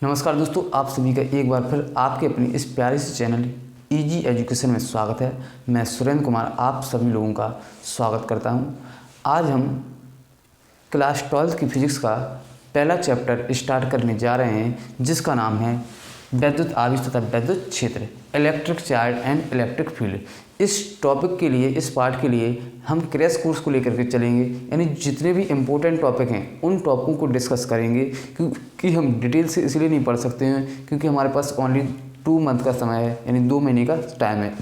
नमस्कार दोस्तों, आप सभी का एक बार फिर आपके अपनी इस प्यारे से चैनल इजी एजुकेशन में स्वागत है। मैं सुरेंद्र कुमार आप सभी लोगों का स्वागत करता हूं। आज हम क्लास 12 की फिजिक्स का पहला चैप्टर स्टार्ट करने जा रहे हैं, जिसका नाम है वैद्युत आवेश तथा वैद्युत क्षेत्र, electric charge and electric field. इस टॉपिक के लिए, इस पार्ट के लिए हम क्रैश कोर्स को लेकर के चलेंगे, यानी जितने भी इम्पोर्टेंट टॉपिक हैं उन टॉपिकों को डिस्कस करेंगे, क्योंकि हम डिटेल से इसलिए नहीं पढ़ सकते हैं क्योंकि हमारे पास ओनली 2 मंथ का समय है, यानी 2 महीने का टाइम है।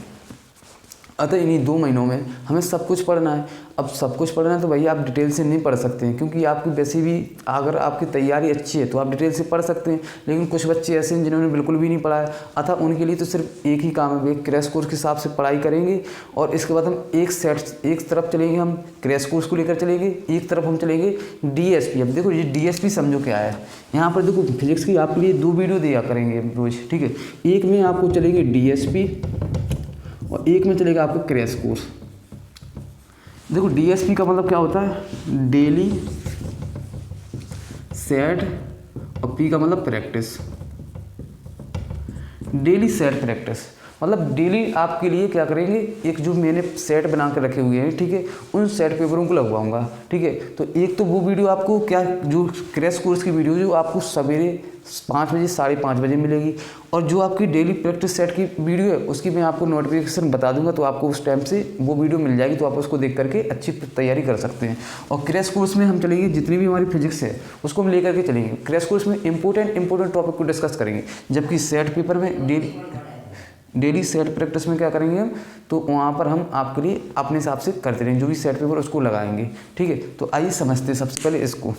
अतः इन्हीं 2 महीनों में हमें सब कुछ पढ़ना है। अब सब कुछ पढ़ना है तो भैया आप डिटेल से नहीं पढ़ सकते हैं, क्योंकि आपकी वैसे भी अगर आपकी तैयारी अच्छी है तो आप डिटेल से पढ़ सकते हैं, लेकिन कुछ बच्चे ऐसे हैं जिन्होंने बिल्कुल भी नहीं पढ़ा है। अतः उनके लिए तो सिर्फ एक ही काम है, वे क्रैश कोर्स के हिसाब से पढ़ाई करेंगे और इसके बाद हम एक तरफ चलेंगे, हम क्रैश कोर्स को लेकर चलेंगे, एक तरफ हम चलेंगे डीएसपी। अब देखो ये डीएसपी समझो क्या है। यहाँ पर देखो फिजिक्स की आपके लिए 2 वीडियो दिया करेंगे रोज, ठीक है। एक में आपको चलेंगे डीएसपी और एक में चलेगा आपको क्रैश कोर्स। देखो डीएसपी का मतलब क्या होता है, डेली सेट, और पी का मतलब प्रैक्टिस। डेली सेट प्रैक्टिस मतलब डेली आपके लिए क्या करेंगे, एक जो मैंने सेट बना कर रखे हुए हैं, ठीक है, उन सेट पेपरों को लगवाऊंगा, ठीक है। तो एक तो वो वीडियो आपको क्या, जो क्रैश कोर्स की वीडियो जो आपको सवेरे 5 बजे 5:30 बजे मिलेगी, और जो आपकी डेली प्रैक्टिस सेट की वीडियो है उसकी मैं आपको नोटिफिकेशन बता दूंगा, तो आपको उस टाइम से वो वीडियो मिल जाएगी, तो आप उसको देख करके अच्छी तैयारी कर सकते हैं। और क्रैश कोर्स में हम चलेंगे, जितनी भी हमारी फिजिक्स है उसको हम लेकर के चलेंगे। क्रैश कोर्स में इंपॉर्टेंट टॉपिक को डिस्कस करेंगे, जबकि सेट पेपर में डेली सेट प्रैक्टिस में क्या करेंगे हम, तो वहाँ पर हम आपके लिए अपने हिसाब से करते रहेंगे, जो भी सेट पेपर उसको लगाएंगे, ठीक है। तो आइए समझते हैं सबसे पहले इसको।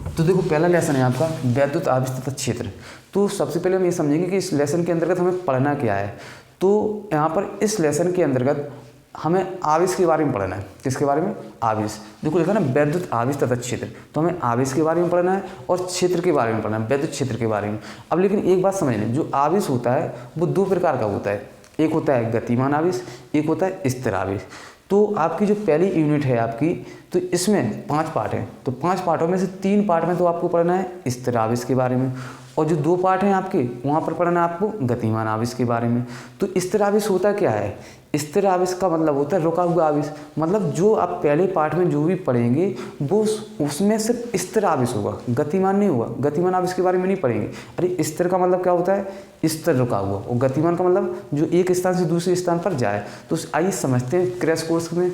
तो देखो पहला लेसन है आपका वैद्युत आवेश तथा क्षेत्र। तो सबसे पहले हम ये समझेंगे कि इस लेसन के अंतर्गत हमें पढ़ना क्या है। तो यहाँ पर इस लेसन के अंतर्गत हमें आवेश के बारे में पढ़ना है। किसके बारे में? आवेश। देखो लिखा ना वैद्युत आवेश तथा क्षेत्र, तो हमें आवेश के बारे में पढ़ना है और क्षेत्र के बारे में पढ़ना है, वैद्युत क्षेत्र के बारे में। अब लेकिन एक बात समझ लें, जो आवेश होता है वो 2 प्रकार का होता है। एक होता है गतिमान आवेश, एक होता है स्थिर आवेश। तो आपकी जो पहली यूनिट है आपकी, तो इसमें 5 पार्ट हैं। तो 5 पार्टों में से 3 पार्ट में तो आपको पढ़ना है स्थिर आवेश के बारे में, और जो 2 पार्ट हैं आपके वहाँ पर पढ़ना है आपको गतिमान आवेश के बारे में। तो स्थिर आवेश होता क्या है? स्थिर आवेश का मतलब होता है रुका हुआ आवेश। मतलब जो आप पहले पार्ट में जो भी पढ़ेंगे वो उसमें सिर्फ स्थिर आवेश होगा, गतिमान नहीं होगा। गतिमान आवेश के बारे में नहीं पढ़ेंगे। अरे स्थिर का मतलब क्या होता है? स्थिर रुका हुआ, और गतिमान का मतलब जो एक स्थान से दूसरे स्थान पर जाए। तो आइए समझते हैं क्रैश कोर्स में।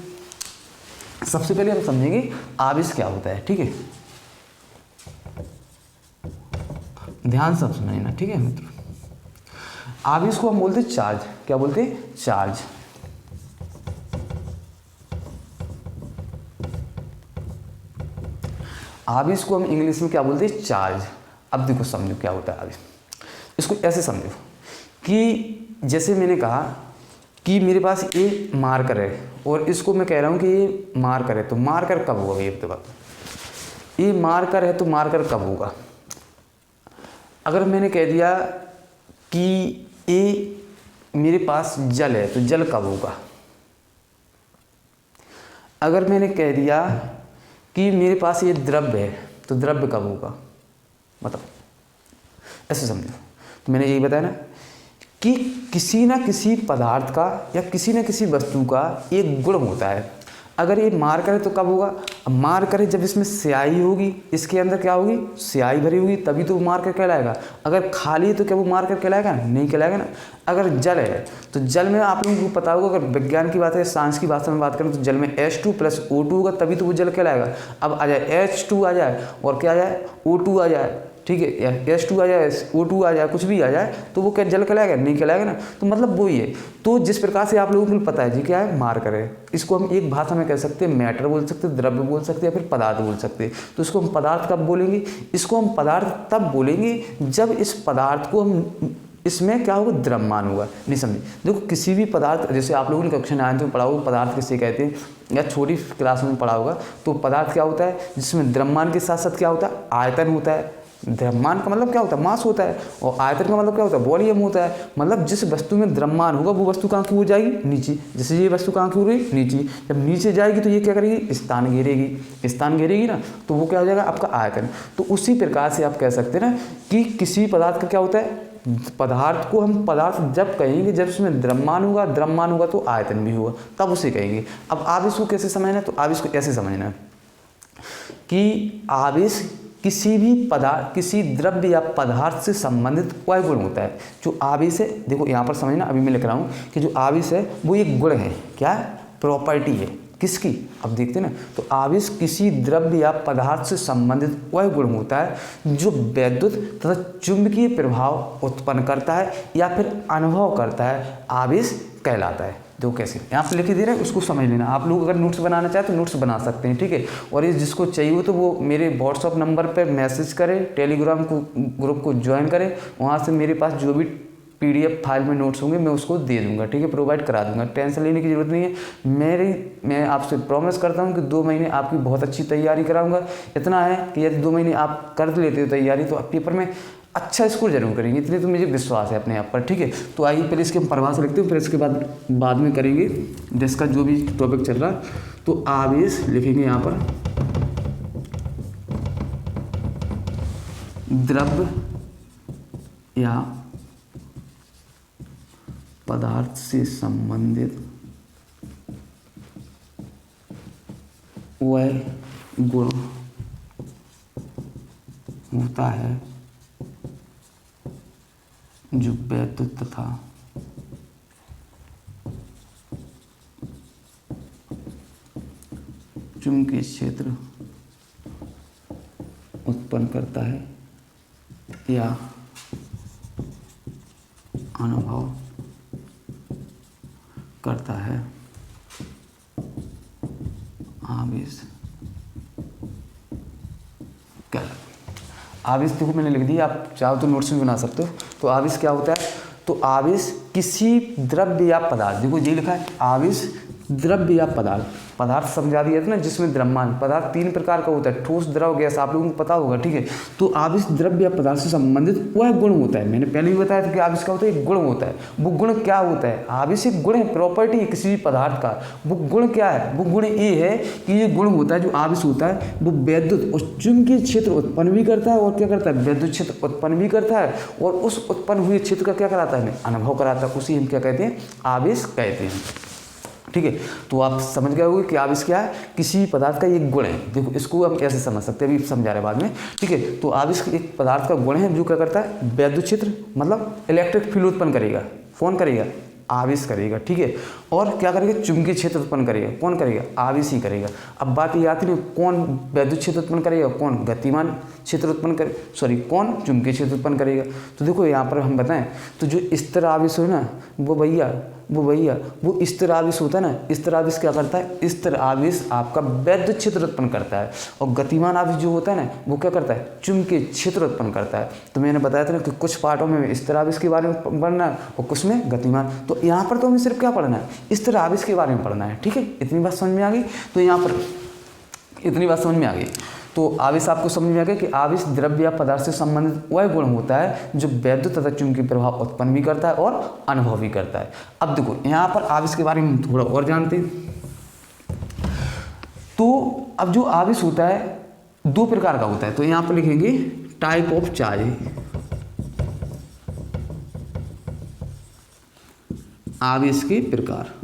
सबसे पहले हम समझेंगे आवेश क्या होता है, ठीक है। ध्यान सब समझना, ठीक है मित्रों। आवेश को हम बोलते हैं चार्ज। क्या बोलते हैं? चार्ज। आवेश को हम इंग्लिश में क्या बोलते हैं? चार्ज। अब देखो समझो क्या होता है आवेश। इसको ऐसे समझो कि जैसे मैंने कहा कि मेरे पास ये मार्कर है और इसको मैं कह रहा हूँ कि ये मार्कर है, तो मार्कर कब होगा? ये बात, ये मार्कर है तो मार्कर कब होगा? अगर मैंने कह दिया कि ये मेरे पास जल है तो जल कब होगा? अगर मैंने कह दिया कि मेरे पास ये द्रव्य है तो द्रव्य कब होगा? मतलब ऐसे समझो। तो मैंने यही बताया ना कि किसी ना किसी पदार्थ का या किसी न किसी वस्तु का एक गुण होता है। अगर ये मार्कर है तो कब होगा? अब मार्कर है जब इसमें स्याही होगी, इसके अंदर क्या होगी? स्याही भरी होगी, तभी तो वो मार्कर कहलाएगा। अगर खाली है तो क्या वो मार्कर कहलाएगा? नहीं कहलाएगा ना। अगर जल है तो जल में आप लोगों को पता होगा, अगर विज्ञान की बात है, साइंस की भाषा में बात करें तो जल में H2 + O2 होगा, तभी तो वो जल कहलाएगा। अब आ जाए H2 आ जाए और क्या आ जाए? O2 आ जाए, ठीक है, H2 आ जाए, O2 आ जाए, कुछ भी आ जाए तो वो क्या जल कहलाएगा? नहीं कहलाएगा ना। तो मतलब वही है। तो जिस प्रकार से आप लोगों को पता है जी क्या है? मार्कर है। इसको हम एक भाषा में कह सकते हैं मैटर बोल सकते हैं, द्रव्य बोल सकते हैं, या फिर पदार्थ बोल सकते हैं। तो इसको हम पदार्थ कब बोलेंगे? इसको हम पदार्थ तब बोलेंगे जब इस पदार्थ को हम, इसमें क्या होगा? द्रव्यमान होगा। नहीं समझे? देखो किसी भी पदार्थ, जैसे आप लोगों ने कक्षा 9 में पढ़ा होगा पदार्थ किसे कहते हैं, या छोटी क्लास में पढ़ा होगा, तो पदार्थ क्या होता है? जिसमें द्रव्यमान के साथ साथ क्या होता है? आयतन होता है, द्रव्यमान का मतलब क्या होता है, मास होता है, और आयतन का मतलब क्या होता है, वॉल्यूम होता है। मतलब जिस वस्तु में द्रव्यमान होगा वो वस्तु कहाँ की हो जाएगी, नीचे। जैसे ये वस्तु कहाँ की हो रही है, नीचे। जब नीचे जाएगी तो ये क्या करेगी, स्थान घेरेगी। स्थान घेरेगी ना, तो वो क्या हो जाएगा, आपका आयतन। तो उसी प्रकार से आप कह सकते हैं ना कि किसी पदार्थ का क्या होता है, पदार्थ को हम पदार्थ जब कहेंगे जब उसमें द्रव्यमान होगा तो आयतन भी होगा, तब उसे कहेंगे। अब आप इसको कैसे समझना है, तो आप इसको ऐसे समझना है कि आवेश किसी भी पदार्थ, किसी द्रव्य या पदार्थ से संबंधित वह गुण होता है। जो आवेश है, देखो यहाँ पर समझना, अभी मैं लिख रहा हूँ कि जो आवेश है वो एक गुण है, क्या है, प्रॉपर्टी है, किसकी, अब देखते हैं ना। तो आवेश किसी द्रव्य या पदार्थ से संबंधित वह गुण होता है जो विद्युत तथा चुंबकीय प्रभाव उत्पन्न करता है या फिर अनुभव करता है, आवेश कहलाता है। देखो कैसे यहाँ पे लिख दे रहे हैं, उसको समझ लेना। आप लोग अगर नोट्स बनाना चाहें तो नोट्स बना सकते हैं, ठीक है। और ये जिसको चाहिए हो तो वो मेरे व्हाट्सअप नंबर पर मैसेज करें, टेलीग्राम को ग्रुप को ज्वाइन करें, वहाँ से मेरे पास जो भी PDF फाइल में नोट्स होंगे मैं उसको दे दूंगा, ठीक है, प्रोवाइड करा दूंगा। टेंशन लेने की जरूरत नहीं है। मैं आपसे प्रॉमिस करता हूँ कि 2 महीने आपकी बहुत अच्छी तैयारी कराऊंगा। इतना है कि यदि 2 महीने आप कर लेते हो तैयारी तो पेपर में अच्छा स्कोर जरूर करेंगे, इतने तो मुझे विश्वास है अपने आप पर, ठीक है। तो आइए पहले इसके हम परिभाषा लिखते हैं, फिर इसके बाद में करेंगे जिसका जो भी टॉपिक चल रहा। तो आवेश लिखेंगे यहाँ पर, द्रव्य या पदार्थ से संबंधित वह गुण होता है जो विद्युत तथा चुंबकीय क्षेत्र उत्पन्न करता है या अनुभव करता है, आवेश क्या। आवेश देखो मैंने लिख दिया, आप चाहो तो नोट्स भी बना सकते हो। तो आवेश क्या होता है, तो आवेश किसी द्रव्य या पदार्थ, देखो ये लिखा है आवेश द्रव्य या पदार्थ समझा दिया था ना, जिसमें द्रव्यमान। पदार्थ 3 प्रकार का होता है, ठोस, द्रव, गैस, आप लोगों को पता होगा, ठीक है। तो आवेश द्रव्य या पदार्थ से संबंधित वह गुण होता है। मैंने पहले भी बताया था कि आवेश क्या होता है, एक गुण होता है। वो गुण क्या होता है, आवेश एक गुण है, प्रॉपर्टी है किसी भी पदार्थ का। वो गुण क्या है, वो गुण ये है कि ये गुण होता है, जो आवेश होता है वो विद्युत और चुंबकीय क्षेत्र उत्पन्न भी करता है, और क्या करता है, विद्युत क्षेत्र उत्पन्न भी करता है, और उस उत्पन्न हुए क्षेत्र का क्या कराता है, अनुभव कराता है। उसी हम क्या कहते हैं, आवेश कहते हैं, ठीक है। तो आप समझ गए होंगे कि आवेश क्या है, किसी पदार्थ का एक गुण है। देखो इसको हम कैसे समझ सकते हैं, अभी समझा रहे बाद में, ठीक है। तो आवेश एक पदार्थ का गुण है जो क्या करता है, विद्युत क्षेत्र मतलब इलेक्ट्रिक फील्ड उत्पन्न करेगा। कौन करेगा, आवेश करेगा, ठीक है। और क्या करेगा, चुंबकीय क्षेत्र उत्पन्न करेगा। कौन करेगा, आवेश ही करेगा। अब बात ये आती है कौन विद्युत क्षेत्र उत्पन्न करेगा, कौन गतिमान क्षेत्र उत्पन्न करे, कौन चुंबकीय क्षेत्र उत्पन्न करेगा। तो देखो यहाँ पर हम बताएं तो जो स्थिर आवेश हो ना, वो भैया वो स्थिर आवेश होता है ना, स्थिर आवेश क्या करता है, स्थिर आवेश आपका विद्युत क्षेत्र उत्पन्न करता है। और गतिमान आवेश जो होता है ना, वो क्या करता है, चुंबकीय क्षेत्र उत्पन्न करता है। तो मैंने बताया था ना कि कुछ पार्टों में स्थिर आवेश के बारे में पढ़ना है और कुछ में गतिमान। तो यहाँ पर तो हमें सिर्फ क्या पढ़ना है, स्थिर आवेश के बारे में पढ़ना है, ठीक है। इतनी बात समझ में आ गई। तो यहाँ पर इतनी बात समझ में आ गई। तो आवेश आपको समझ में आ गया कि आवेश द्रव्य या पदार्थ से संबंधित वह गुण होता है जो विद्युत तथा चुंबकीय प्रभाव उत्पन्न भी करता है और अनुभव भी करता है। अब देखो यहाँ पर आवेश के बारे में थोड़ा और जानते हैं। तो अब जो आवेश होता है 2 प्रकार का होता है। तो यहाँ पर लिखेंगे टाइप ऑफ चार्ज, आवेश के प्रकार।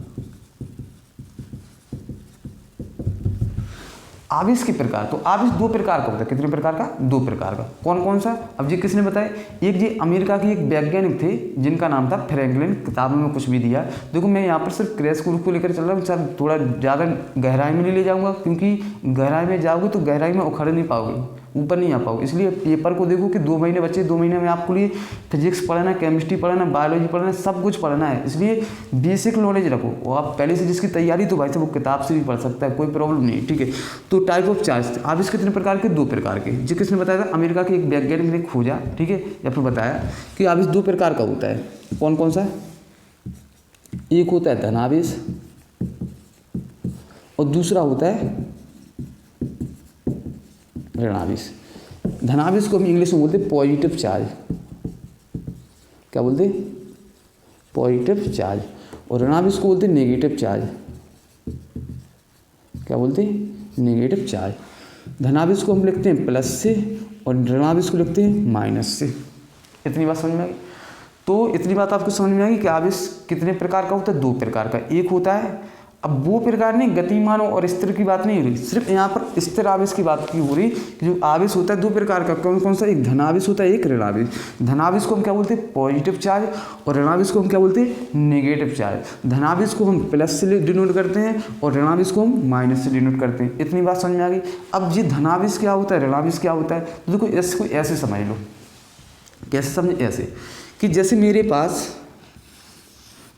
आवेश के प्रकार, तो आवेश 2 प्रकार का होता है। कितने प्रकार का, 2 प्रकार का। कौन कौन सा, अब ये किसने बताया, एक जी अमेरिका के एक वैज्ञानिक थे जिनका नाम था फ्रैंकलिन। किताबों में कुछ भी दिया। देखो मैं यहाँ पर सिर्फ क्रैश कोर्स को लेकर चल रहा हूँ, सर थोड़ा ज़्यादा गहराई में नहीं ले जाऊँगा, क्योंकि गहराई में जाओगे तो गहराई में उखड़ नहीं पाओगे, ऊपर नहीं आ पाओगे। इसलिए पेपर को देखो कि 2 महीने बच्चे, 2 महीने में आपको लिए फिजिक्स पढ़ना है, केमिस्ट्री पढ़ना है, बायोलॉजी पढ़ना है, सब कुछ पढ़ना है। इसलिए बेसिक नॉलेज रखो। और आप पहले से जिसकी तैयारी, तो भाई साहब वो किताब से भी पढ़ सकता है, कोई प्रॉब्लम नहीं, ठीक है। तो टाइप ऑफ चार्ज, आवेश कितने प्रकार के, 2 प्रकार के। जो किसने बताया था, अमेरिका के एक वैज्ञानिक ने खोजा, ठीक है, या फिर बताया कि आवेश 2 प्रकार का होता है। कौन कौन सा, एक होता है धनावेश और दूसरा होता है ऋणावेश। धनावेश को हम इंग्लिश में बोलते हैं पॉजिटिव चार्ज। क्या बोलते हैं? Positive charge. और ऋणावेश को बोलते हैं नेगेटिव चार्ज। क्या बोलते हैं? Negative charge. धनावेश को हम लिखते हैं प्लस से और ऋणावेश को लिखते हैं माइनस से। इतनी बात समझ में आ गई? तो इतनी बात आपको समझ में आ गई कि आवेश कितने प्रकार का होता है? 2 प्रकार का। एक होता है, अब वो प्रकार नहीं, गतिमानों और स्थिर की बात नहीं हो रही, सिर्फ यहाँ पर स्थिर आवेश की बात की हो रही कि जो आवेश होता है 2 प्रकार का। कौन कौन सा? एक धनावेश होता है, एक ऋणावेश। धनावेश को हम क्या बोलते हैं? Positive charge. और ऋणावेश को हम क्या बोलते हैं? Negative charge. धनावेश को हम प्लस से डिनोट करते हैं और ऋणावेश को हम माइनस से डिनोट करते हैं। इतनी बात समझ में आ गई? अब ये धनावेश क्या होता है, ऋणावेश क्या होता है, तो देखो इसको ऐसे समझ लो। कैसे समझे? ऐसे कि जैसे मेरे पास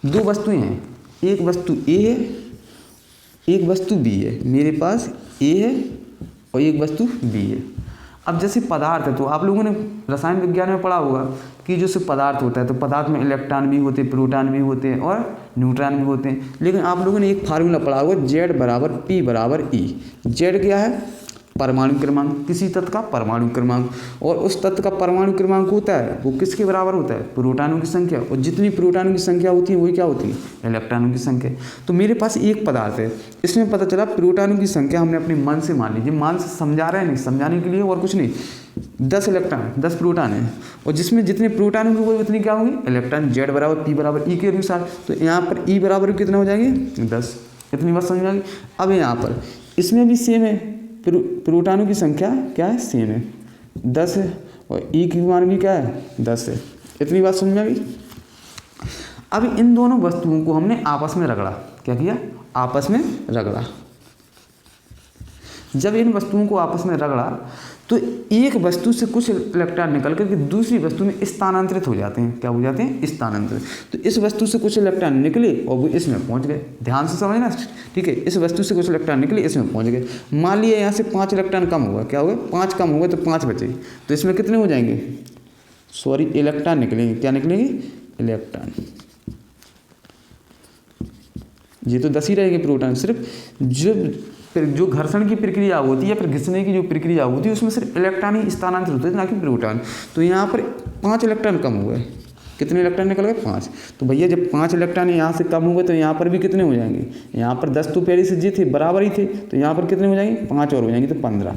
2 वस्तुएं हैं, एक वस्तु ए है, एक वस्तु बी है। मेरे पास ए है और एक वस्तु बी है। अब जैसे पदार्थ है, तो आप लोगों ने रसायन विज्ञान में पढ़ा होगा कि जो से पदार्थ होता है, तो पदार्थ में इलेक्ट्रॉन भी होते हैं, प्रोटॉन भी होते हैं और न्यूट्रॉन भी होते हैं। लेकिन आप लोगों ने एक फार्मूला पढ़ा होगा, Z बराबर P बराबर E। Z क्या है? परमाणु क्रमांक, किसी तत्व का परमाणु क्रमांक। और उस तत्व का परमाणु क्रमांक होता है वो किसके बराबर होता है? प्रोटॉनों की संख्या। और जितनी प्रोटॉनों की संख्या होती है वही क्या होती है? इलेक्ट्रॉनों की संख्या। तो मेरे पास एक पदार्थ है, इसमें पता चला प्रोटॉनों की संख्या हमने अपने मन से मान लीजिए, मान से समझा रहे हैं, नहीं समझाने के लिए और कुछ नहीं, 10 इलेक्ट्रॉन 10 प्रोटॉन है। और जिसमें जितने प्रोटॉन होंगे वो उतनी क्या होंगी? इलेक्ट्रॉन। Z बराबर P बराबर E के अनुसार। तो यहाँ पर E बराबर कितने हो जाएंगे? 10। इतनी बात समझ में आ गई? अब यहाँ पर इसमें भी सेम है, प्रोटॉनों की संख्या क्या है? सेम है, 10 है। और E की मान भी क्या है? 10 है। इतनी बात समझ में आ गई? अब इन दोनों वस्तुओं को हमने आपस में रगड़ा। क्या किया? आपस में रगड़ा। जब इन वस्तुओं को आपस में रगड़ा तो एक वस्तु से कुछ इलेक्ट्रॉन निकल करके दूसरी वस्तु में स्थानांतरित हो जाते हैं। क्या हो जाते हैं? स्थानांतरित। तो इस वस्तु से कुछ इलेक्ट्रॉन निकले और वो इसमें पहुंच गए। ध्यान से समझना, ठीक है? इस वस्तु से कुछ इलेक्ट्रॉन निकले, इसमें पहुंच गए। मान लिया यहाँ से 5 इलेक्ट्रॉन कम होगा। क्या होगा? 5 कम हो गए तो 5 बचे। तो इसमें कितने हो जाएंगे? सॉरी, इलेक्ट्रॉन निकलेंगे। क्या निकलेंगे? इलेक्ट्रॉन। ये तो 10 ही रहेंगे प्रोटॉन। सिर्फ जो घर्षण की प्रक्रिया होती है या फिर घिसने की जो प्रक्रिया होती है उसमें सिर्फ इलेक्ट्रॉन ही स्थानांतरित होते हैं, ना कि प्रोटॉन। तो यहाँ पर 5 इलेक्ट्रॉन कम हुए। कितने इलेक्ट्रॉन निकल गए? 5। तो भैया जब 5 इलेक्ट्रॉन यहाँ से कम हुए तो यहाँ पर भी कितने हो जाएंगे? यहाँ पर 10 तो पहले से जी थे, बराबर ही थे, तो यहाँ पर कितने हो जाएंगे? 5 और हो जाएंगे, तो 15।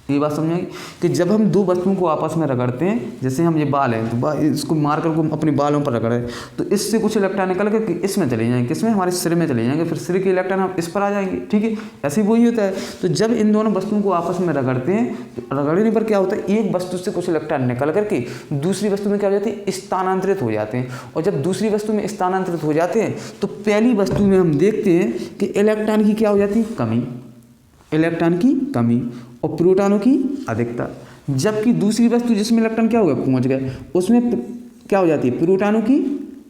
ये बात समझाएंगे कि जब हम 2 वस्तुओं को आपस में रगड़ते हैं, जैसे हम ये बाल है तो इसको मारकर को अपने बालों पर रगड़े, तो इससे कुछ इलेक्ट्रॉन निकल के इसमें चले जाएंगे, किसमें? हमारे सिर में चले जाएंगे, फिर सिर के इलेक्ट्रॉन हम इस पर आ जाएंगे, ठीक है? ऐसे ही वही होता है। तो जब इन दोनों वस्तुओं को आपस में रगड़ते हैं तो रगड़ने पर क्या होता है? एक वस्तु से कुछ इलेक्ट्रॉन निकल करके दूसरी वस्तु में क्या हो जाते हैं? स्थानांतरित हो जाते हैं। और जब दूसरी वस्तु में स्थानांतरित हो जाते हैं तो पहली वस्तु में हम देखते हैं कि इलेक्ट्रॉन की क्या हो जाती है? कमी। इलेक्ट्रॉन की कमी और प्रोटॉनों की अधिकता। जबकि दूसरी वस्तु जिसमें इलेक्ट्रॉन क्या हो गया? पहुंच गए, उसमें क्या हो जाती है? प्रोटॉनों की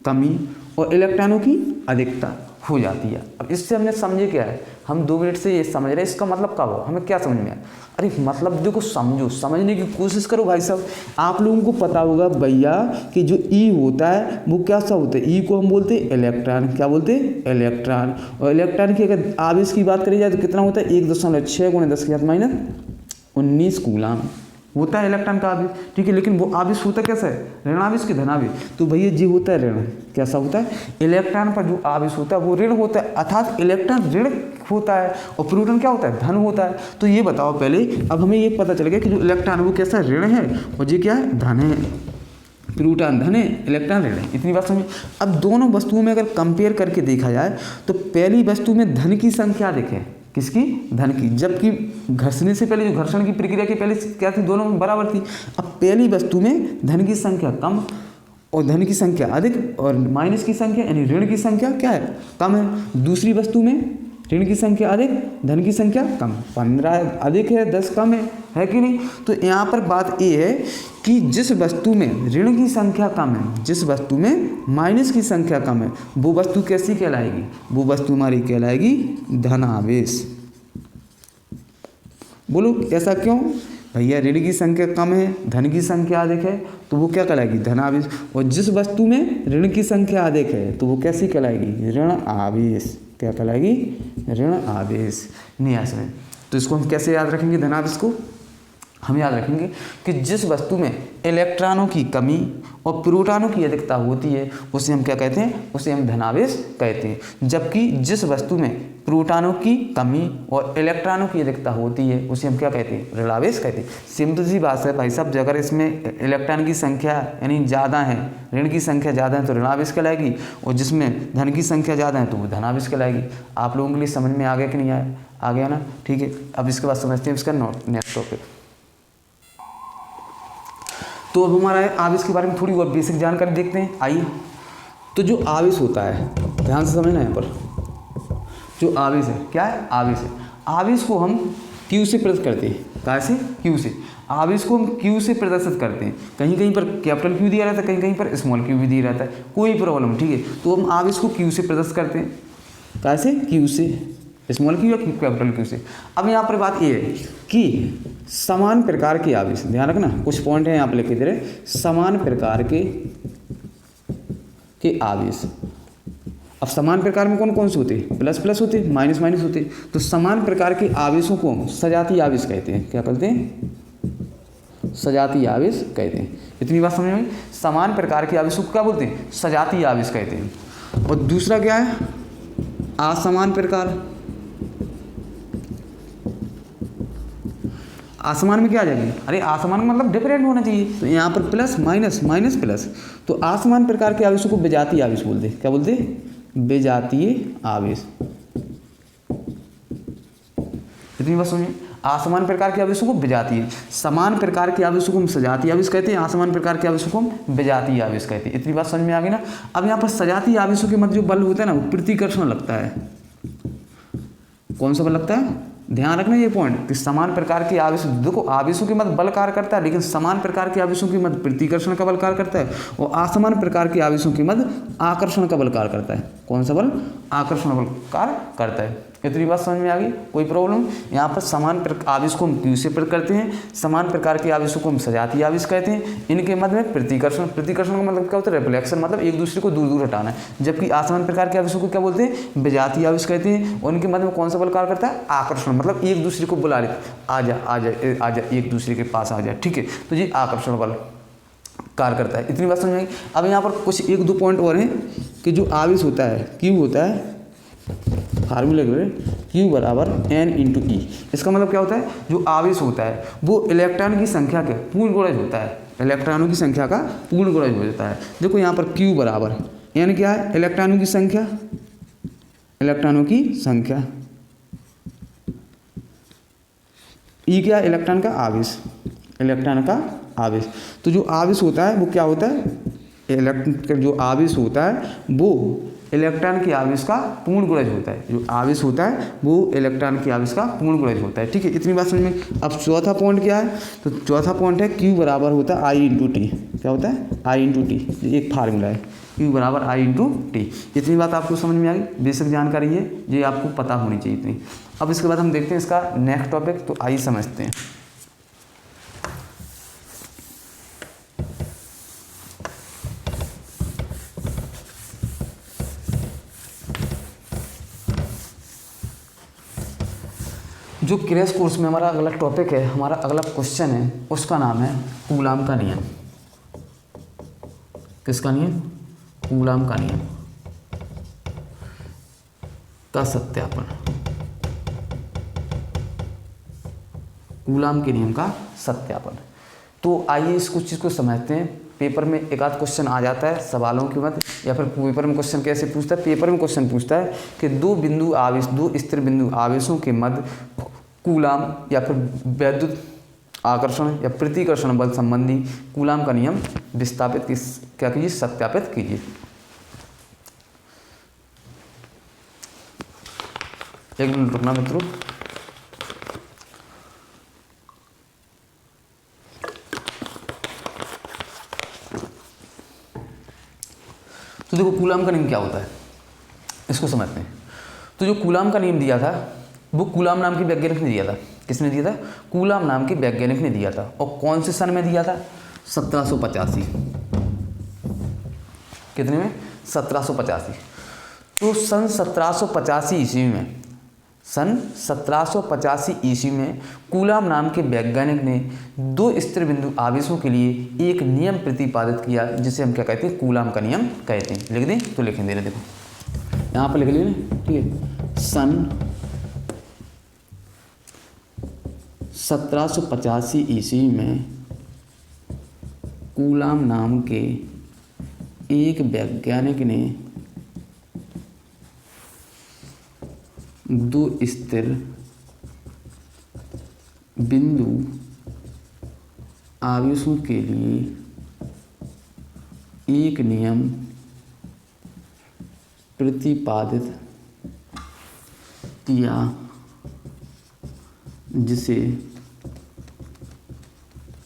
कमी और इलेक्ट्रॉनों की अधिकता हो जाती है। अब इससे हमने समझे क्या है? हम 2 मिनट से ये समझ रहे हैं, इसका मतलब क्या हुआ? हमें क्या समझ में आया? अरे मतलब देखो, समझो, समझने की कोशिश करो भाई साहब। आप लोगों को पता होगा भैया कि जो ई होता है वो क्या सा होता है? ई को हम बोलते हैं इलेक्ट्रॉन। क्या बोलते हैं? इलेक्ट्रॉन। और इलेक्ट्रॉन की अगर आवेश की बात करी जाए तो कितना होता है? 1.6 × 10⁻⁻19 कूलाम होता है इलेक्ट्रॉन का आवेश, ठीक है? लेकिन वो आवेश होता कैसा है? ऋणावेश की धनावेश। तो भैया जी होता है ऋण। कैसा होता है? इलेक्ट्रॉन पर जो आवेश होता है वो ऋण होता है, अर्थात इलेक्ट्रॉन ऋण होता है और प्रोटॉन क्या होता है? धन होता है। तो ये बताओ पहले, अब हमें ये पता चल गया कि जो इलेक्ट्रॉन है वो कैसा ऋण है और ये क्या है? धन है। प्रोटॉन धन है, इलेक्ट्रॉन ऋण है। इतनी बात समझिए। अब दोनों वस्तुओं में अगर कंपेयर करके देखा जाए तो पहली वस्तु में धन की संख्या देखें। किसकी? धन की। जबकि घर्षण से पहले, जो घर्षण की प्रक्रिया के पहले क्या थी? दोनों में बराबर थी। अब पहली वस्तु में धन की संख्या कम और धन की संख्या अधिक, और माइनस की संख्या यानी ऋण की संख्या क्या है? कम है। दूसरी वस्तु में ऋण की संख्या अधिक, धन की संख्या कम। 15 अधिक है, 10 कम है कि नहीं? तो यहाँ पर बात ये है कि जिस वस्तु में ऋण की संख्या कम है, जिस वस्तु में माइनस की संख्या कम है, वो वस्तु कैसी कहलाएगी? वो वस्तु हमारी कहलाएगी धनावेश। बोलो ऐसा क्यों? भैया ऋण की संख्या कम है, धन की संख्या अधिक है, तो वो क्या कहलाएगी? धनावेश। और जिस वस्तु में ऋण की संख्या अधिक है तो वो कैसी कहलाएगी? ऋण आवेश। क्या कहलाएगी? ऋण आवेश। नहीं आसान। तो इसको हम कैसे याद रखेंगे धनावेश को? हम याद रखेंगे कि जिस वस्तु में इलेक्ट्रॉनों की कमी और प्रोटॉनों की अधिकता होती है उसे हम क्या कहते हैं, उसे हम धनावेश कहते हैं। जबकि जिस वस्तु में प्रोटॉनों की कमी और इलेक्ट्रॉनों की अधिकता होती है उसे हम क्या कहते हैं, ऋणावेश कहते हैं। सिंपल सी बात है भाई साहब, अगर इसमें इलेक्ट्रॉन की संख्या यानी ज़्यादा है, ऋण की संख्या ज़्यादा है तो ऋणावेश कहलाएगी, और जिसमें धन की संख्या ज़्यादा है तो वो धनावेश कहलाएगी। आप लोगों के लिए समझ में आ गया कि नहीं आया, आ गया ना, ठीक है। अब इसके बाद समझते हैं इसका नेक्स्ट टॉपिक। तो अब हमारा आवेश के बारे में थोड़ी और बेसिक जानकारी देखते हैं, आइए। तो जो आवेश होता है, ध्यान से समझना यहाँ पर, जो आवेश है क्या है, आवेश है। आवेश को हम Q से प्रदर्शित करते हैं, कैसे, Q से। आवेश को हम Q से प्रदर्शित करते हैं, कहीं कहीं पर कैपिटल Q दिया रहता है, कहीं कहीं पर स्मॉल q भी दिया रहता है, कोई प्रॉब्लम, ठीक है। तो हम आवेश को Q से प्रदर्शित करते हैं, कैसे, Q से, स्मॉल q या कैपिटल Q से। अब यहाँ पर बात ये है कि समान प्रकार के आवेश, ध्यान रखना कुछ पॉइंट है यहाँ पर लिखे दे रहे, समान प्रकार के आवेश। अब समान प्रकार में कौन कौन से होते हैं, प्लस प्लस होते हैं, माइनस माइनस होते हैं। तो समान प्रकार के आवेशों को हम सजातीय आवेश कहते हैं, क्या कहते हैं, सजातीय आवेश कहते हैं। इतनी बात समझ में, समान प्रकार के आवेशों को क्या बोलते हैं, सजातीय आवेश कहते हैं। और दूसरा क्या है, असमान प्रकार। आसमान में क्या आ जाएगी, अरे आसमान में मतलब डिफरेंट होना चाहिए, तो यहाँ पर प्लस माइनस माइनस प्लस, तो आसमान प्रकार के आवेशों को विजातीय आवेश बोलते हैं, क्या बोलते हैं, विजातीय आवेश। इतनी बात समझिए, आसमान प्रकार के आवेशों को विजातीय, समान प्रकार के आवेशों को हम सजातीय आवेश कहते हैं, आसमान प्रकार के आवेशों को हम विजातीय आवेश कहते हैं। इतनी बात समझ में आ गई ना। अब यहाँ पर सजातीय आवेशों के मध्य जो बल होता है ना वो प्रतिकर्षण लगता है। कौन सा बल लगता है, ध्यान रखना ये पॉइंट कि समान प्रकार के आवेश, देखो आवेशों के मध्य बल कार्य करता है, लेकिन समान प्रकार के आवेशों के मध्य प्रतिकर्षण का बल कार्य करता है, और असमान प्रकार के आवेशों के मध्य आकर्षण का बल कार्य करता है। कौन सा बल, आकर्षण बल कार्य करता है। इतनी बात समझ में आ गई, कोई प्रॉब्लम। यहाँ पर समान आवेश को हम Q से प्रकट करते हैं, समान प्रकार के आवेशों को हम सजातीय आवेश कहते हैं। इनके मध्य में प्रतिकर्षण, प्रतिकर्षण का मतलब क्या होता है, रिफ्लेक्शन, मतलब एक दूसरे को दूर दूर हटाना है। जबकि आसमान प्रकार के आवेशों को क्या बोलते हैं, विजातीय आवेश कहते हैं। और इनके मध्य में कौन सा बल कार्य करता है, आकर्षण, मतलब एक दूसरे को बुला रहे, आ जा आ जा आ जा, एक दूसरे के पास आ जाए, ठीक है। तो ये आकर्षण बल कार्य करता है। इतनी बात समझ में आई। अब यहाँ पर कुछ एक दो पॉइंट और हैं कि जो आवेश होता है, Q होता है, फार्मूला Q बराबर N इंटू ई। इसका मतलब क्या होता है, जो आवेश होता है वो इलेक्ट्रॉन की संख्या का पूर्ण गुणज होता है, इलेक्ट्रॉनों की संख्या का पूर्ण गुणज हो जाता है। देखो यहाँ पर Q बराबर N क्या है, इलेक्ट्रॉनों की संख्या, इलेक्ट्रॉनों की संख्या, E क्या है, इलेक्ट्रॉन का आवेश, इलेक्ट्रॉन का आवेश। तो जो आवेश होता है वो क्या होता है, इलेक्ट्रॉन जो आवेश होता है वो इलेक्ट्रॉन के आवेश का पूर्ण गुणज होता है। जो आवेश होता है वो इलेक्ट्रॉन के आवेश का पूर्ण गुणज होता है, ठीक है। इतनी बात समझ में। अब चौथा पॉइंट क्या है, तो चौथा पॉइंट है Q बराबर होता है I इंटू टी। क्या होता है, I इंटू टी, एक फार्मूला है, Q बराबर I इंटू टी। इतनी बात आपको समझ में आ गई, बेसिक जानकारी है, ये आपको पता होनी चाहिए इतनी। अब इसके बाद हम देखते हैं इसका नेक्स्ट टॉपिक, तो आइए समझते हैं। जो क्रैश कोर्स में हमारा अगला टॉपिक है, हमारा अगला क्वेश्चन है, उसका नाम है कूलाम का नियम। किसका नियम, कूलाम का नियम का सत्यापन, कूलाम के नियम का सत्यापन। तो आइए इस कुछ चीज़ को समझते हैं। पेपर में एक आध क्वेश्चन आ जाता है सवालों के मध्य, या फिर पेपर में क्वेश्चन कैसे पूछता है, पेपर में क्वेश्चन पूछता है कि दो बिंदु आवेश, दो स्थिर बिंदु आवेशों के मध्य कूलाम या फिर वैद्युत आकर्षण या प्रतिकर्षण बल संबंधी कूलाम का नियम विस्थापित क्या कीजिए, सत्यापित कीजिए। एक मिनट रुकना मित्रों। तो देखो कूलाम का नियम क्या होता है, इसको समझते हैं। तो जो कूलाम का नियम दिया था वो कूलाम नाम के वैज्ञानिक ने दिया था। किसने दिया था, कूलाम नाम के वैज्ञानिक ने दिया था। और कौन से सन में दिया था, 1785। कितने में, 1785। तो सन 1785 ईस्वी में सन 1785 ईस्वी में कूलाम नाम के वैज्ञानिक ने दो स्थिर बिंदु आवेशों के लिए एक नियम प्रतिपादित किया, जिसे हम क्या कहते हैं, कूलाम का नियम कहते हैं। लिख दें तो लिखें, दे रहे, देखो यहाँ पर लिख लीजिए, ठीक है। सन 1785 ईस्वी में कूलाम नाम के एक वैज्ञानिक ने दो स्थिर बिंदु आवेशों के लिए एक नियम प्रतिपादित किया, जिसे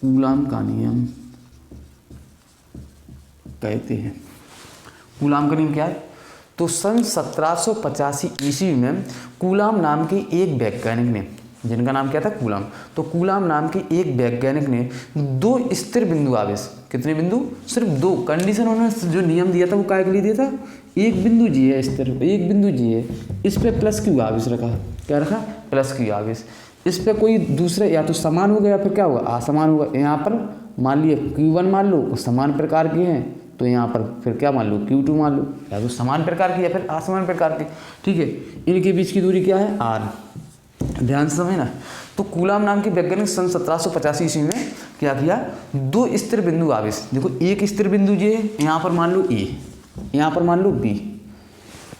कूलाम का नियम कहते हैं। कूलाम का नियम क्या है? तो सन 1785 ईस्वी में कूलाम नाम के एक वैज्ञानिक ने, जिनका नाम क्या था, कूलाम, तो कूलाम नाम के एक वैज्ञानिक ने दो स्थिर बिंदु आवेश, कितने बिंदु, सिर्फ दो, कंडीशन उन्होंने जो नियम दिया था वो काय के लिए दिया था, एक बिंदु जी है स्थिर, एक बिंदु जी है, इस पे प्लस क्यू आवेश रखा, क्या रखा, प्लस क्यू आवेश, इस पे कोई दूसरे या तो समान होगा या फिर क्या होगा, असमान होगा। यहाँ पर मान लिया Q1 मान लो, समान प्रकार के हैं, तो यहाँ पर फिर क्या मान लो, Q2 मान लो, या तो समान प्रकार की या फिर असमान प्रकार की, ठीक है। इनके बीच की दूरी क्या है, R, ध्यान से समझना। तो कूलाम नाम के वैज्ञानिक सन 1785 ईस्वी में क्या किया, दो स्थिर बिंदु आवेश, देखो एक स्थिर बिंदु जी है, यहाँ पर मान लो A, यहाँ पर मान लो B,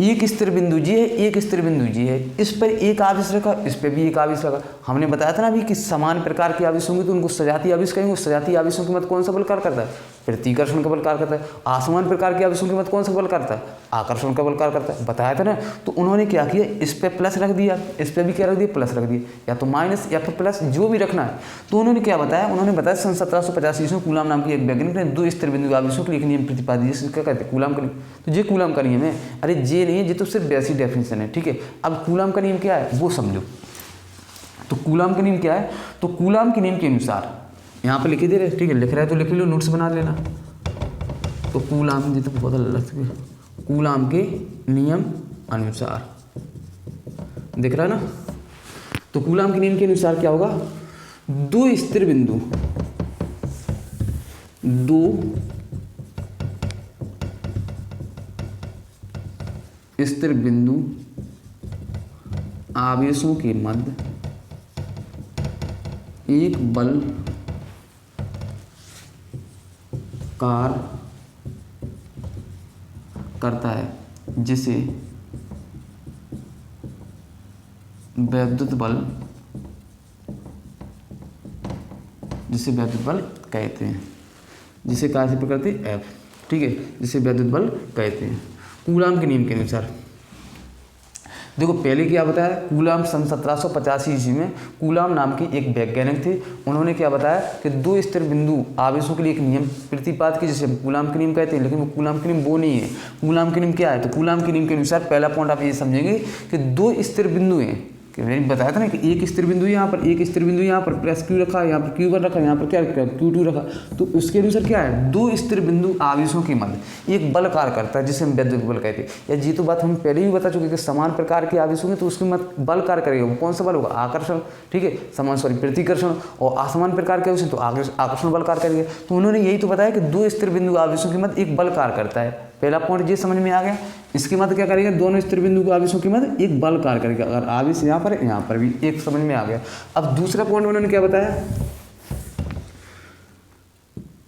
एक स्थिर बिंदु जी है, एक स्थिर बिंदु जी है, इस पर एक आवेश रखा, इस पर भी एक आवेश रखा। हमने बताया था ना अभी कि समान प्रकार के आवेश होंगे तो उनको सजातीय आवेश कहेंगे। सजातीय आवेशों की मत कौन सा बल कार्य करता है, प्रतिकर्षण का बल कार्य करता है। असमान प्रकार के आवेशों की मत कौन सा बल करता है, आकर्षण का बल कार्य करता है, बताया था ना। तो उन्होंने क्या किया, इस पर प्लस रख दिया, इस पर भी क्या रख दिया, प्लस रख दिया, या तो माइनस या फिर प्लस, जो भी रखना है। तो उन्होंने क्या बताया, उन्होंने बताया सन 1785 ईस्वी में कूलाम नाम के एक वैज्ञानिक ने दो स्थिर बिंदु आवेशों के लिए एक नियम प्रतिपादित, जिसे क्या कहते हैं, कूलाम का नियम। तो ये कूलाम का नियम है, अरे ये नहीं है, ये तो सिर्फ वैसी डेफिनेशन है, ठीक है। अब कूलाम का नियम क्या है वो समझो। तो कूलाम का नियम क्या है, तो कूलाम के नियम के अनुसार यहाँ पर लिखे दे रहे, ठीक है, लिख रहा है तो लिख लो, नोट्स बना लेना। तो कूलाम जी तो बहुत अलग, कूलाम के नियम अनुसार दिख रहा है ना। तो कूलाम के नियम के अनुसार क्या होगा, दो स्थिर बिंदु, दो स्थिर बिंदु आवेशों के मध्य एक बल कार्य करता है, जिसे वैद्युत बल कहते हैं, जिसे कहा से करते हैं F, ठीक है, जिसे वैद्युत बल कहते हैं कूलाम के नियम के अनुसार। देखो पहले क्या बताया, कूलाम सन 1785 ईस्वी में कूलाम नाम के एक वैज्ञानिक थे, उन्होंने क्या बताया कि दो स्थिर बिंदु आवेशों के लिए एक नियम प्रतिपादित किया, जिसे कूलाम के नियम कहते हैं। लेकिन वो कूलाम के नियम वो नहीं है। कूलाम के नियम क्या है, तो कूलाम के नियम के अनुसार पहला पॉइंट आप ये समझेंगे कि दो स्थिर बिंदु हैं, कि मैंने बताया था ना कि एक स्थिर बिंदु यहाँ पर, एक स्थिर बिंदु यहाँ पर, प्लस क्यू रखा, यहाँ पर Q1 रखा, यहाँ पर क्या Q2 रखा। तो उसके अनुसार क्या है, दो स्थिर बिंदु आवेशों के मध्य एक बल कार्य करता है, जिसे हम वैद्युत बल कहते हैं। या जी तो बात हम पहले भी बता चुके कि समान प्रकार के आवेश होंगे तो उसके मध्य बल कार्य करेगा। वो कौन सा बल होगा, आकर्षण, ठीक है, प्रतिकर्षण। और असमान प्रकार के आवेश तो आकर्षण बल कार्य करेगा। तो उन्होंने यही तो बताया कि दो स्थिर बिंदु आवेशों के मध्य एक बल कार्य करता है। पहला पॉइंट ये समझ में आ गया। इसके मध्य क्या करेगा, दोनों स्थिर बिंदु के आवेशों के मध्य एक बल कार्य करेगा। अगर आवेश यहाँ पर है, यहाँ पर भी एक समझ में आ गया। अब दूसरा पॉइंट उन्होंने क्या बताया,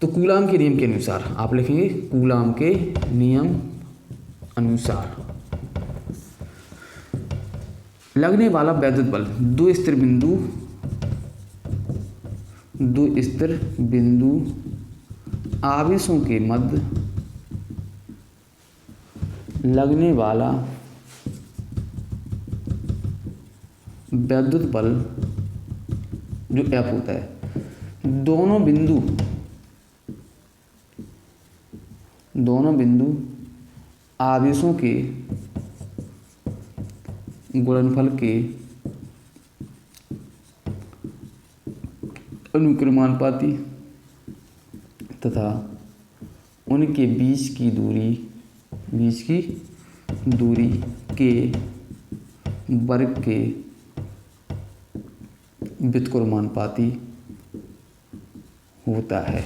तो कूलाम के नियम के अनुसार आप लिखेंगे, कूलाम के नियम अनुसार लगने वाला वैद्युत बल दो स्थिर बिंदु आवेशों के मध्य लगने वाला वैद्युत बल जो F होता है, दोनों बिंदु आवेशों के गुणनफल के अनुक्रमानुपाती तथा उनके बीच की दूरी के वर्ग के व्युत्क्रमानुपाती होता है।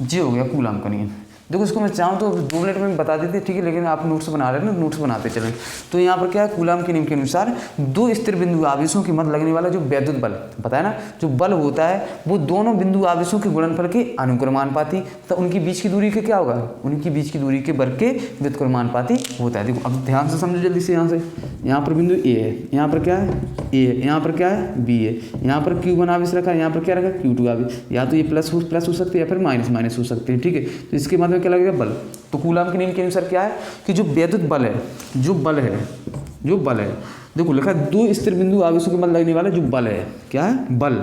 ये हो गया कूलाम का नियम। देखो इसको मैं चाहूँ तो 2 मिनट में बता देते, ठीक है, लेकिन आप नोट्स बना रहे हैं ना, नोट्स बनाते चलें। तो यहाँ पर क्या है, कूलाम के नियम के अनुसार दो स्थिर बिंदु आवेशों के मध्य लगने वाला जो वैद्युत बल बताया ना, जो बल होता है वो दोनों बिंदु आवेशों के गुणनफल के अनुक्रमानुपाती, तो उनकी बीच की दूरी के क्या होगा, उनकी बीच की दूरी के वर्ग के व्युत्क्रमानुपाती होता है। देखो अब ध्यान से समझो जल्दी से, यहाँ पर बिंदु ए है, यहाँ पर क्या है ए है, यहाँ पर क्या है बी है, यहाँ पर Q1 आवेश रखा है, यहाँ पर क्या रखा है Q2 आवेश, या तो ये प्लस हो सकते हैं या फिर माइनस हो सकते हैं, ठीक है। तो इसके बाद में क्या लगेगा बल। तो कूलाम के नियम के अनुसार क्या है कि जो वैद्युत बल है, जो बल है देखो लिखा है दो स्थिर बिंदु आवेशों के मध्य लगने वाला जो बल है, क्या है बल,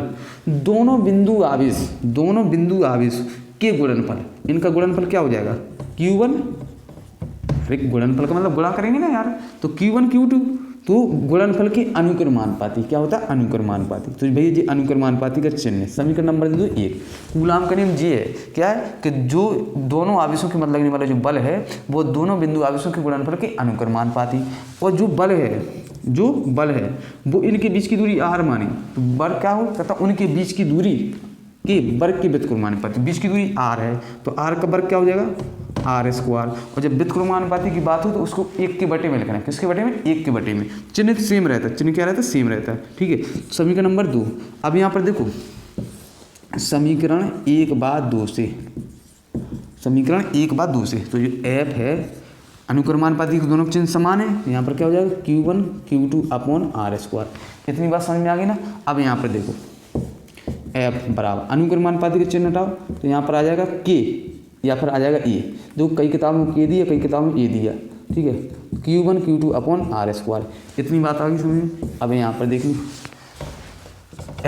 दोनों बिंदु आवेश के गुणनफल, इनका गुणनफल क्या हो जाएगा Q1, अरे गुणनफल का मतलब गुणा करेंगे ना यार, तो Q1 Q2, तो गुणनफल के अनुक्रमानुपाती क्या होता है, अनुक्रमानुपाती। तो भैया जी अनुक्रमानुपाती का चिन्ह है, समीकरण नंबर दे दो 1। कूलाम का नियम ये है, क्या है कि जो दोनों आवेशों के मध्य लगने वाला जो बल है वो दोनों बिंदु आवेशों के गुणनफल के अनुक्रमानुपाती, और जो बल है वो इनके बीच की दूरी r मानी, तो बल क्या हो कहता उनके बीच की दूरी के वर्ग के व्युत्क्रमानुपाती, बीच की दूरी r है तो r का वर्ग क्या हो जाएगा r²। और जब व्युत्क्रमानुपाती की बात हो तो उसको 1 के बटे में लिखना है, किसके बटे में, 1 के बटे में। चिन्ह सेम रहता है, चिन्ह क्या रहता है, सेम रहता है, ठीक है। समीकरण नंबर 2, अब यहाँ पर देखो समीकरण 1/2 से, तो जो f है अनुक्रमानुपाती के दोनों चिन्ह समान है, यहाँ पर क्या हो जाएगा Q1 Q2/r²। इतनी बात समझ में आ गई ना। अब यहाँ पर देखो f बराबर अनुक्रमानुपाती के चिन्ह हटाओ तो यहाँ पर आ जाएगा k या फिर आ जाएगा ए, जो कई किताबों में k दिया, कई किताबों में ए दिया, ठीक है। Q1 Q2/r², इतनी बात आ गई समझ में। अब यहाँ पर देखिए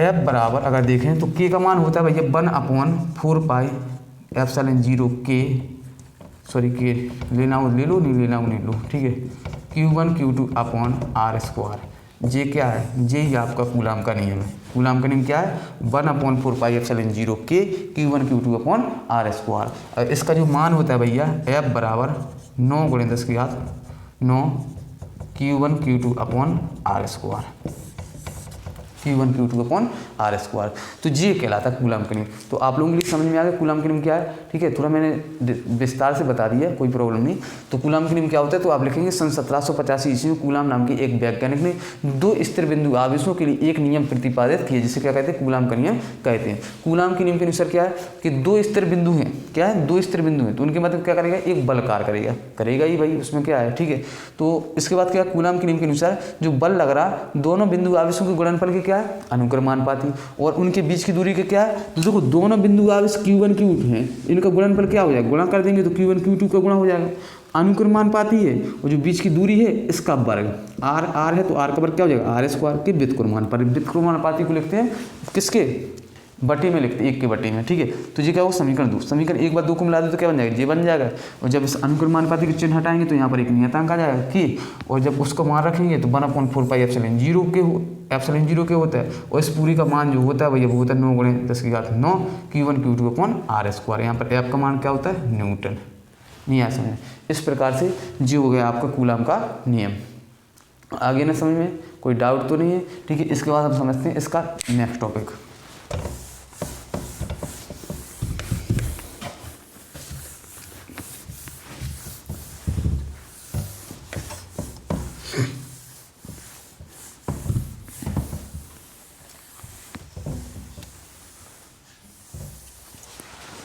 f बराबर अगर देखें तो k का मान होता है भैया 1/4πε0 k लेना हो ले लो, नहीं लेना हो नहीं लो, ठीक है। Q1 Q2/r², ये क्या है, ये ही आपका कूलाम का नियम है। कूलाम का नियम क्या है 1/4πε0 k Q1 Q2/r²। इसका जो मान होता है भैया f बराबर 9 × 10⁹ Q1 Q2/r², Q1 Q2/r²। तो ये कहलाता है कूलाम का नियम। तो आप लोगों के लिए समझ में आ गया कूलाम का नियम क्या है, ठीक है। थोड़ा मैंने विस्तार से बता दिया, कोई प्रॉब्लम नहीं। तो कूलाम का नियम क्या होता है, तो आप लिखेंगे सन 1785 ईस्वी में कूलाम नाम के एक वैज्ञानिक ने दो स्थिर बिंदु आवेशों के लिए एक नियम प्रतिपादित किया, जिसे क्या कहते हैं, कूलाम का नियम कहते हैं। कूलाम के नियम के अनुसार क्या है कि दो स्थिर बिंदु हैं, क्या है, दो स्थिर बिंदु हैं, तो उनके मतलब क्या करेगा, एक बल कार्य करेगा ही भाई, उसमें क्या है, ठीक है। तो इसके बाद क्या, कूलाम के नियम के अनुसार जो बल लग रहा दोनों बिंदु आवेशों के गुणनफल के क्या है, अनुक्रमानुपाती, और उनके बीच की दूरी के क्या है, तो देखो दोनों बिंदु आवेश Q1 Q2 हैं, इनका गुणनफल क्या हो जाएगा, गुणा कर देंगे तो Q1 Q2 का गुणा हो जाएगा, अनुक्रमानुपाती है, और जो बीच की दूरी है इसका वर्ग r है, तो r का वर्ग क्या हो जाएगा r² के व्युत्क्रमानुपाती को लिखते हैं किसके बटे में, लिखते हैं 1 के बटे में, ठीक है। तो ये क्या होगा समीकरण 2, समीकरण 1 बार 2 को मिला दो तो क्या बन जाएगा, ये बन जाएगा। और जब इस अनुक्रमानुपाती के चिन्ह हटाएंगे तो यहाँ पर एक नियतांक आ जाएगा कि, और जब उसको मान रखेंगे तो 1/4πε0 के होता है, और इस पूरी का मान जो होता है भैया वो होता है 9 × 10⁹ Q1 Q2/r²। यहाँ पर f का मान क्या होता है, न्यूटन। नहीं आया समझ। इस प्रकार से जो हो गया आपका कूलाम का नियम। आगे ना समझ में कोई डाउट तो नहीं है, ठीक है। इसके बाद हम समझते हैं इसका नेक्स्ट टॉपिक।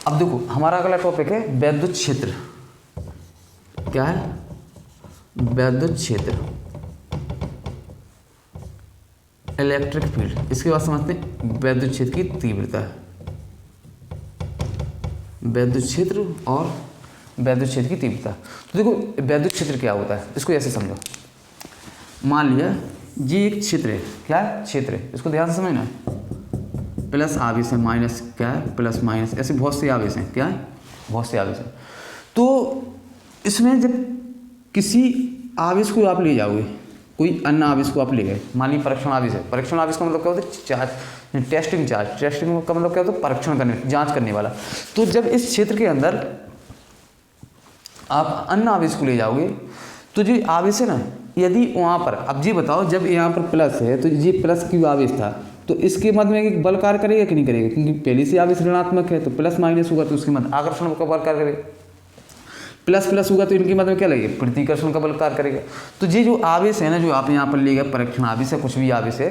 अब देखो हमारा अगला टॉपिक है वैद्युत क्षेत्र। क्या है, वैद्युत क्षेत्र, इलेक्ट्रिक फील्ड। इसके बाद समझते हैं वैद्युत क्षेत्र की तीव्रता, विद्युत क्षेत्र और विद्युत क्षेत्र की तीव्रता। तो देखो विद्युत क्षेत्र क्या होता है, इसको ऐसे समझो। मान लिया ये एक क्षेत्र है, क्या है, क्षेत्र है, इसको ध्यान से समझना है। प्लस आवेश है, माइनस क्या है, प्लस माइनस, ऐसे बहुत से आवेश हैं, क्या है, बहुत से आवेश हैं। तो इसमें जब किसी आवेश को आप ले जाओगे, कोई अन्य आवेश को आप ले गए, मान लीजिए परीक्षण आवेश है। परीक्षण आवेश का मतलब क्या होता है, चार्ज, टेस्टिंग चार्ज। टेस्टिंग का मतलब क्या होता है, परीक्षण करने, जांच करने वाला। तो जब इस क्षेत्र के अंदर आप अन्य आवेश को ले जाओगे तो जो आवेश है ना, यदि वहाँ पर, अब जी बताओ, जब यहाँ पर प्लस है तो ये प्लस क्यू आवेश था, तो इसके मध्य में एक बल कार्य करेगा कि नहीं करेगा, क्योंकि पहले से आवेश ऋणात्मक है, तो प्लस माइनस होगा तो उसके मध्य आकर्षण का बल कार्य करेगा। प्लस प्लस होगा तो इनके मध्य में क्या लगेगा, प्रतिकर्षण का बल कार्य करेगा। तो ये जो आवेश है ना, जो आप यहाँ पर ले गए परीक्षण आवेश है, कुछ भी आवेश है,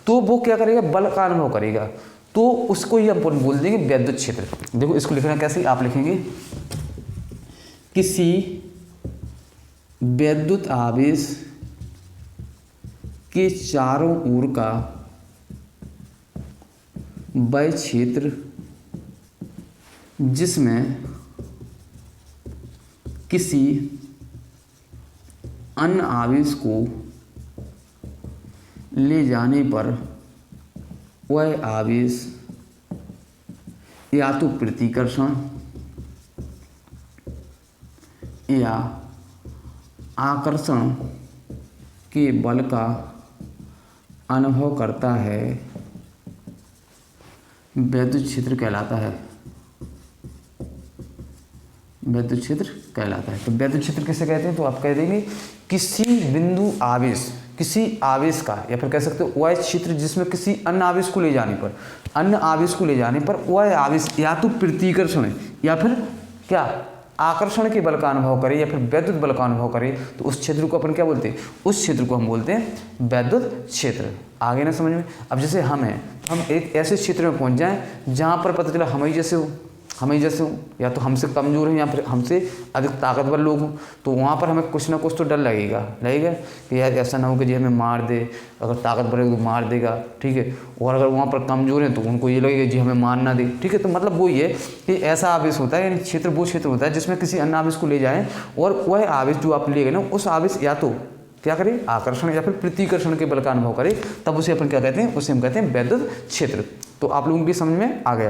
तो वो क्या करेगा, बल का अनुभव करेगा, तो उसको ही हम बोल देंगे वैद्युत क्षेत्र। देखो इसको लिखना कैसे, आप लिखेंगे किसी वैद्युत आवेश के चारों ओर का वह क्षेत्र जिसमें किसी अन्य आवेश को ले जाने पर वह आवेश या तो प्रतिकर्षण या आकर्षण के बल का अनुभव करता है, वैद्युत क्षेत्र कहलाता है। वैद्युत क्षेत्र कहलाता है। तो वैद्युत क्षेत्र किसे कहते हैं, तो आप कह देंगे किसी बिंदु आवेश, किसी आवेश का, या फिर कह सकते हो वह क्षेत्र जिसमें किसी अन्य आवेश को ले जाने पर, अन्य आवेश को ले जाने पर वह आवेश या तो प्रतिकर्षण या फिर क्या आकर्षण के बल का अनुभव करे या फिर वैद्युत बल का अनुभव करे, तो उस क्षेत्र को अपन क्या बोलते हैं, उस क्षेत्र को हम बोलते हैं वैद्युत क्षेत्र। आगे ना समझ में। अब जैसे हम हैं, हम एक ऐसे क्षेत्र में पहुंच जाएं जहां पर पता चला हम ही जैसे हो, या तो हमसे कमज़ोर हैं या फिर हमसे अधिक ताकतवर लोग हों, तो वहाँ पर हमें कुछ ना कुछ तो डर लगेगा कि यार ऐसा ना हो कि जी हमें मार दे, अगर ताकतवर है तो मार देगा, ठीक है, और अगर वहाँ पर कमज़ोर है तो उनको ये लगेगा जी हमें मार ना दे, ठीक है। तो मतलब वो ये कि ऐसा आवेश होता है, यानी क्षेत्र वो क्षेत्र होता है जिसमें किसी अन्य आवेश को ले जाएँ, और वह आवेश जो आप ले गए ना, उस आवेश या तो क्या करे, आकर्षण या फिर प्रतिकर्षण के बल का अनुभव करे, तब उसे अपन क्या कहते हैं, उसे हम कहते हैं वैद्युत क्षेत्र। तो आप लोगों की समझ में आ गया।